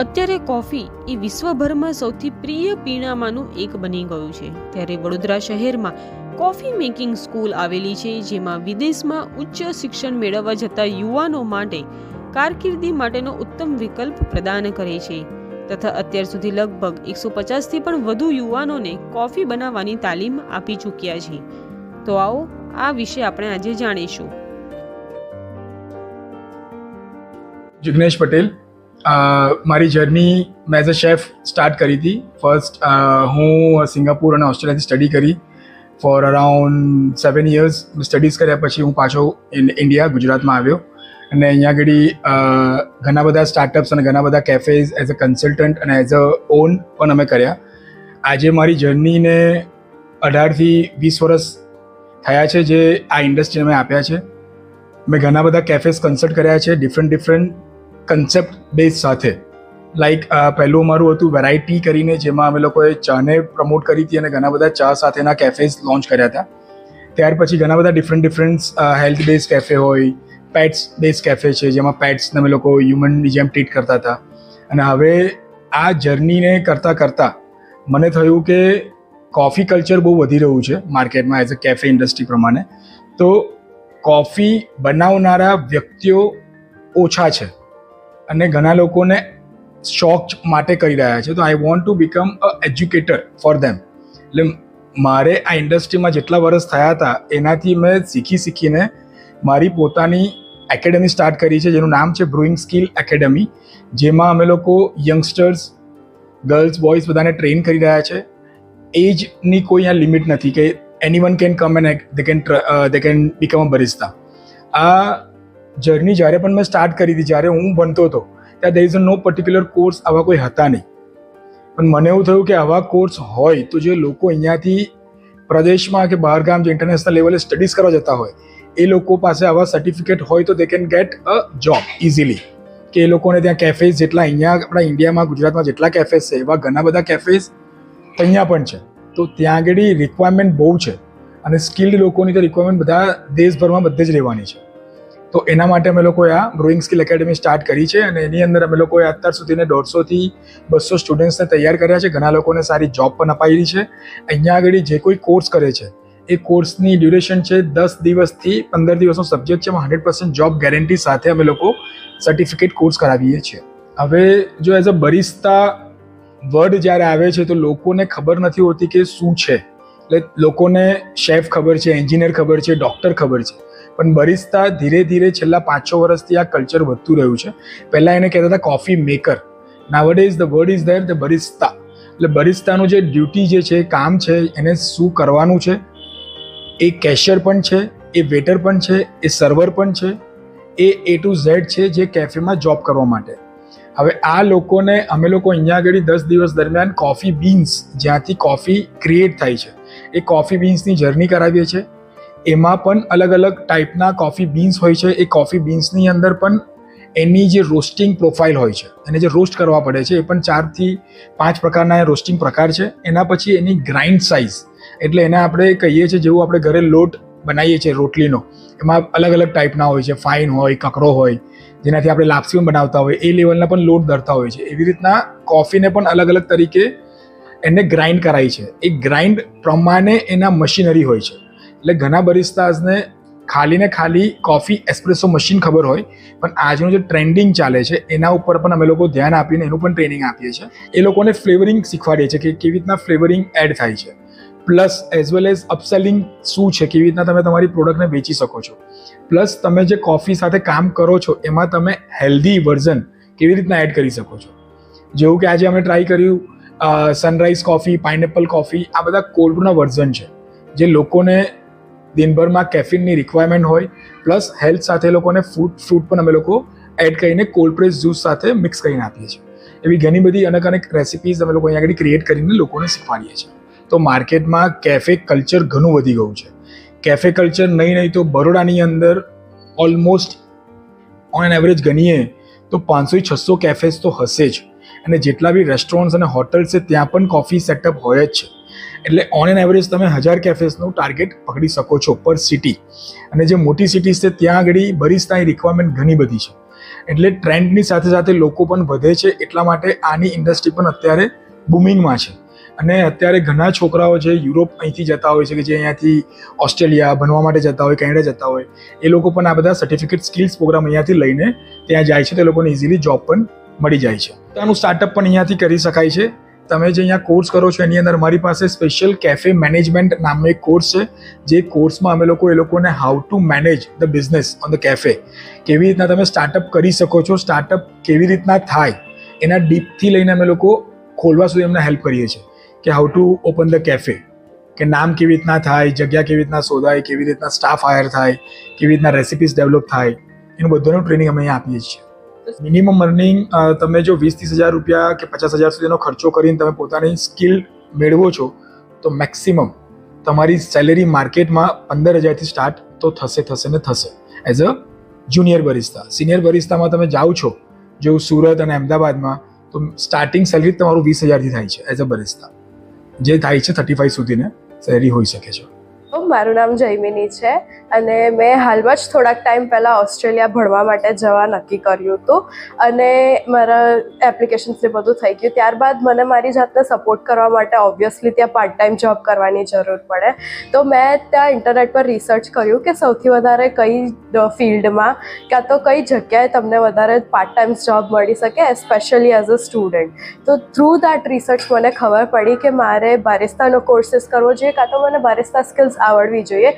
અત્યારે કોફી એ વિશ્વભરમાં સૌથી પ્રિય પીણામાંનું એક બની ગયું છે. ત્યારે વડોદરા શહેરમાં કોફી મેકિંગ સ્કૂલ આવેલી છે, જેમાં વિદેશમાં ઉચ્ચ શિક્ષણ મેળવવા જતા યુવાનો માટે કારકિર્દી માટેનો ઉત્તમ વિકલ્પ પ્રદાન કરે છે તથા અત્યાર સુધી લગભગ 150થી પણ વધુ યુવાનોને કોફી બનાવવાની તાલીમ આપી ચૂક્યા છે. તો આવો આ વિશે આપણે આજે જાણીશું. જિગ્નેશ પટેલ. મારી જર્ની મેં એઝ અ શેફ સ્ટાર્ટ કરી હતી. ફર્સ્ટ હું સિંગાપુર અને ઓસ્ટ્રેલિયાથી સ્ટડી કરી ફોર અરાઉન્ડ 7 years. સ્ટડીઝ કર્યા પછી હું પાછો ઇન્ડિયા ગુજરાતમાં આવ્યો અને અહીંયા આગળ ઘણા બધા સ્ટાર્ટઅપ્સ અને ઘણા બધા કેફેઝ એઝ અ કન્સલ્ટન્ટ અને એઝ અ ઓન પણ અમે કર્યા. આજે મારી જર્નીને 18થી 20 વર્ષ થયા છે જે આ ઇન્ડસ્ટ્રીને મેં આપ્યા છે. મેં ઘણા બધા કેફેઝ કન્સલ્ટ કર્યા છે ડિફરન્ટ કન્સેપ્ટ બેઝ સાથે. લાઈક પહેલું મારું હતું વેરાયટી કરીને, જેમાં અમે લોકોએ ચાને પ્રમોટ કરી હતી અને ઘણા બધા ચા સાથેના કેફેઝ લોન્ચ કર્યા હતા. ત્યાર પછી ઘણા બધા ડિફરન્ટ હેલ્થ બેઝ કેફે હોય, પેટ્સ બેઝ કેફે છે જેમાં પેટ્સને અમે લોકો હ્યુમનની જેમ ટ્રીટ કરતા હતા. અને હવે આ જર્નીને કરતાં મને થયું કે કોફી કલ્ચર બહુ વધી રહ્યું છે માર્કેટમાં એઝ અ કેફે ઇન્ડસ્ટ્રી પ્રમાણે. તો કોફી બનાવનારા વ્યક્તિઓ ઓછા છે અને ઘણા લોકોને શોખ માટે કરી રહ્યા છે. તો I want to become a educator for them. એટલે મારે આ ઇન્ડસ્ટ્રીમાં જેટલા વર્ષ થયા હતા એનાથી મેં શીખીને મારી પોતાની એકેડમી સ્ટાર્ટ કરી છે, જેનું નામ છે બ્રુઇંગ સ્કિલ એકેડમી, જેમાં અમે લોકો યંગસ્ટર્સ, ગર્લ્સ, બોયઝ બધાને ટ્રેન કરી રહ્યા છે. એજની કોઈ અહીંયા લિમિટ નથી કે anyone can come and they can become a barista. આ જર્ની જ્યારે પણ મેં સ્ટાર્ટ કરી હતી, જ્યારે હું ભણતો હતો ત્યાં there is no particular course આવા કોઈ હતા નહીં. પણ મને એવું થયું કે આવા કોર્સ હોય તો જે લોકો અહીંયાથી પ્રદેશમાં કે બહારગામ જે ઇન્ટરનેશનલ લેવલે સ્ટડીઝ કરવા જતા હોય એ લોકો પાસે આવા સર્ટિફિકેટ હોય તો they can get a job easily. કે એ લોકોને ત્યાં કેફેઝ જેટલા અહીંયા આપણા ઇન્ડિયામાં, ગુજરાતમાં જેટલા કેફેઝ છે એવા ઘણા બધા કેફેઝ અહીંયા પણ છે. તો ત્યાં આગળ રિક્વાયરમેન્ટ બહુ છે અને સ્કિલ્ડ લોકોની તો રિક્વાયરમેન્ટ બધા દેશભરમાં બધે જ રહેવાની છે. તો એના માટે અમે લોકોએ આ બ્રુઇંગ સ્કિલ એકેડમી સ્ટાર્ટ કરી છે અને એની અંદર અમે લોકોએ અત્યાર સુધીને 150થી 200 સ્ટુડન્ટ્સને તૈયાર કર્યા છે. ઘણા લોકોને સારી જોબ પણ અપાયેલી છે. અહીંયા આગળ જે કોઈ કોર્સ કરે છે એ કોર્સની ડ્યુરેશન છે 10 દિવસથી 15 દિવસનો સબ્જેક્ટ છે. એમાં 100% જોબ ગેરંટી સાથે અમે લોકો સર્ટિફિકેટ કોર્સ કરાવીએ છીએ. હવે જો એઝ અ બરિસ્તા વર્ડ જ્યારે આવે છે તો લોકોને ખબર નથી હોતી કે શું છે. એટલે લોકોને શેફ ખબર છે, એન્જિનિયર ખબર છે, ડૉક્ટર ખબર છે, પણ બરિસ્તા ધીરે ધીરે છેલ્લા 5-6 વર્ષથી આ કલ્ચર વધતું રહ્યું છે. પહેલાં એને કહેતા હતા coffee maker. Nowadays the word is there the barista. એટલે બરિસ્તાનું જે ડ્યુટી જે છે, કામ છે, એને શું કરવાનું છે, એ કેશિયર પણ છે, એ વેટર પણ છે, એ સર્વર પણ છે, એ A to Z છે જે કેફેમાં જોબ કરવા માટે. હવે આ લોકોને અમે લોકો અહીંયા આગળ 10 દિવસ દરમિયાન કોફી બીન્સ, જ્યાંથી કોફી ક્રિએટ થાય છે, એ કોફી બીન્સની જર્ની કરાવીએ છીએ. એમાં પણ અલગ અલગ ટાઈપના કોફી બીન્સ હોય છે. એ કોફી બીન્સની અંદર પણ એની જે રોસ્ટિંગ પ્રોફાઇલ હોય છે, એને જે રોસ્ટ કરવા પડે છે, એ પણ 4 થી 5 પ્રકારના રોસ્ટિંગ પ્રકાર છે. એના પછી એની ગ્રાઇન્ડ સાઇઝ, એટલે એને આપણે કહીએ છીએ જેવું આપણે ઘરે લોટ બનાવીએ છીએ રોટલીનો, એમાં અલગ અલગ ટાઈપના હોય છે. ફાઇન હોય, કકરો હોય, જેનાથી આપણે લાપસી પણ બનાવતા હોય, એ લેવલના પણ લોટ ધરતા હોય છે. એવી રીતના કોફીને પણ અલગ અલગ તરીકે એને ગ્રાઇન્ડ કરાય છે. એ ગ્રાઇન્ડ પ્રમાણે એના મશીનરી હોય છે. એટલે ઘણા બરિસ્તાઝને ખાલી કોફી એસ્પ્રેસો મશીન ખબર હોય, પણ આજનું જે ટ્રેન્ડિંગ ચાલે છે એના ઉપર પણ અમે લોકો ધ્યાન આપીને એનું પણ ટ્રેનિંગ આપીએ છીએ. એ લોકોને ફ્લેવરિંગ શીખવાડીએ છીએ કે કેવી રીતના ફ્લેવરિંગ એડ થાય છે, પ્લસ એઝ વેલ એઝ અપસેલિંગ શું છે, કેવી રીતના તમે તમારી પ્રોડક્ટને વેચી શકો છો, પ્લસ તમે જે કોફી સાથે કામ કરો છો એમાં તમે હેલ્ધી વર્ઝન કેવી રીતના એડ કરી શકો છો. જેવું કે આજે અમે ટ્રાય કર્યું સનરાઈઝ કોફી, પાઇનેપલ કોફી, આ બધા કોલ્ડ બ્રૂના વર્ઝન છે જે લોકોને દિનભરમાં કેફીનની રિક્વાયરમેન્ટ હોય, પ્લસ હેલ્થ સાથે લોકોને ફ્રૂટ પણ અમે લોકો એડ કરીને કોલ્ડ પ્રેસ જ્યુસ સાથે મિક્સ કરીને આપીએ છીએ. એવી ઘણી બધી અનેક રેસિપીઝ અમે લોકો અહીંયા આગળ ક્રિએટ કરીને લોકોને શીખવાડીએ છીએ. તો માર્કેટમાં કેફે કલ્ચર ઘણું વધી ગયું છે. કેફે કલ્ચર નહીં તો બરોડાની અંદર ઓલમોસ્ટ ઓન એન એવરેજ ગણીએ તો 500-600 કેફેઝ તો હશે જ. અને જેટલા બી રેસ્ટોરન્ટ્સ અને હોટલ્સ છે ત્યાં પણ કોફી સેટઅપ હોય જ છે. એટલે ઓન એન એવરેજ તમે 1000 કેફેઝનું ટાર્ગેટ પકડી શકો છો પર સિટી. અને જે મોટી સિટીઝ છે ત્યાં આગળ બરિસ્તાની રિક્વાયરમેન્ટ ઘણી બધી છે. એટલે ટ્રેન્ડની સાથે સાથે લોકો પણ વધે છે, એટલા માટે આની ઇન્ડસ્ટ્રી પણ અત્યારે બુમિંગમાં છે. અને અત્યારે ઘણા છોકરાઓ છે યુરોપ અહીંથી જતા હોય છે, કે જે અહીંયાથી ઓસ્ટ્રેલિયા ભણવા માટે જતા હોય, કેનેડા જતા હોય, એ લોકો પણ આ બધા સર્ટિફિકેટ સ્કિલ્સ પ્રોગ્રામ અહીંયાથી લઈને ત્યાં જાય છે, તે લોકોને ઇઝીલી જોબ પણ મળી જાય છે. આનું સ્ટાર્ટઅપ પણ અહીંયાથી કરી શકાય છે. તમે જે અહીંયા કોર્સ કરો છો એની અંદર મારી પાસે સ્પેશિયલ કેફે મેનેજમેન્ટ નામનો એક કોર્સ છે, જે કોર્સમાં અમે એ લોકોને how to manage the business on the cafe, કેવી રીતના તમે સ્ટાર્ટઅપ કરી શકો છો, સ્ટાર્ટઅપ કેવી રીતના થાય એના ડીપથી લઈને અમે લોકો ખોલવા સુધી એમને હેલ્પ કરીએ છીએ, કે how to open the cafe, કે નામ કેવી રીતના થાય, જગ્યા કેવી રીતના શોધાય, કેવી રીતના સ્ટાફ હાયર થાય, કેવી રીતના રેસિપીઝ ડેવલપ થાય, એનું બધાનું ટ્રેનિંગ અમે અહીંયા આપીએ છીએ. મિનિમમ અર્નિંગ તમે જો 20-30 હજાર રૂપિયા કે 50 હજાર સુધીનો ખર્ચો કરીને તમે પોતાની સ્કિલ મેળવો છો, તો મેક્સિમમ તમારી સેલેરી માર્કેટમાં 15,000થી સ્ટાર્ટ તો થશે ને થશે એઝ અ જુનિયર બરિસ્તા. સિનિયર બરિસ્તામાં તમે જાઓ છો જેવું સુરત અને અમદાવાદમાં, તો સ્ટાર્ટિંગ સેલેરી તમારું 20,000થી થાય છે એઝ અ બરિસ્તા, જે થાય છે 35 સુધીને સેલેરી હોઈ શકે છે. મારું નામ જયમિની છે અને મેં હાલમાં જ થોડાક ટાઈમ પહેલાં ઓસ્ટ્રેલિયા ભણવા માટે જવા નક્કી કર્યું હતું, અને મારા એપ્લિકેશન્સ ને બધું થઈ ગયું. ત્યારબાદ મને મારી જાતને સપોર્ટ કરવા માટે ઓબ્વિયસલી ત્યાં પાર્ટ ટાઈમ જોબ કરવાની જરૂર પડે. તો મેં ત્યાં ઇન્ટરનેટ પર રિસર્ચ કર્યું કે સૌથી વધારે કઈ ફિલ્ડમાં કાં તો કઈ જગ્યાએ તમને વધારે પાર્ટ ટાઈમ જોબ મળી શકે, સ્પેશિયલી એઝ અ સ્ટુડન્ટ. તો થ્રુ દેટ રિસર્ચ મને ખબર પડી કે મારે બારિસ્તાનો કોર્સીસ કરવો જોઈએ, કાં તો મને બારિસ્તા સ્કિલ્સ આવડવી જોઈએ,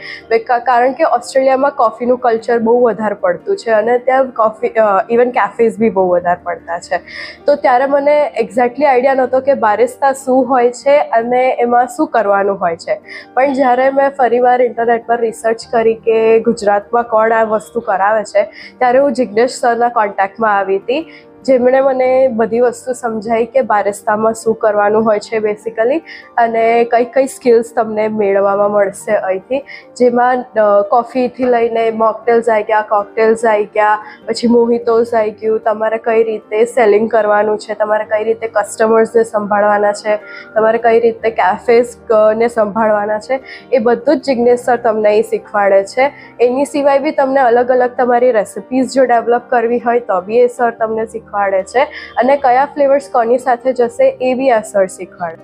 કારણ કે ઓસ્ટ્રેલિયામાં કોફીનું કલ્ચર બહુ વધારે પડતું છે અને ત્યાં કોફી ઇવન કેફેઝ બી બહુ વધારે પડતા છે. તો ત્યારે મને એક્ઝેક્ટલી આઈડિયા નહોતો કે બારિસ્તા શું હોય છે અને એમાં શું કરવાનું હોય છે. પણ જ્યારે મેં ફરીવાર ઇન્ટરનેટ પર રિસર્ચ કરી કે ગુજરાતમાં કોણ આ વસ્તુ કરાવે છે, ત્યારે હું જિગ્નેશ સરના કોન્ટેક્ટમાં આવી હતી, જેમણે મને બધી વસ્તુ સમજાવી કે બારિસ્તામાં શું કરવાનું હોય છે બેસિકલી, અને કઈ સ્કિલ્સ તમને મેળવવામાં મળશે અહીંથી, જેમાં કોફીથી લઈને મોકટેલ્સ આવી ગયા, કોકટેલ્સ આવી ગયા, પછી મોહિતોઝ આવી ગયું, તમારે કઈ રીતે સેલિંગ કરવાનું છે, તમારે કઈ રીતે કસ્ટમર્સને સંભાળવાના છે, તમારે કઈ રીતે કેફેઝને સંભાળવાના છે, એ બધું જ જિગ્નેશ સર તમને અહીં શીખવાડે છે. એની સિવાય બી તમને અલગ અલગ તમારી રેસિપીઝ જો ડેવલપ કરવી હોય તો બી એ સર તમને શીખવાડે છે, અને કયા ફ્લેવર્સ કોની સાથે જશે એ બી આ સર શીખવાડે.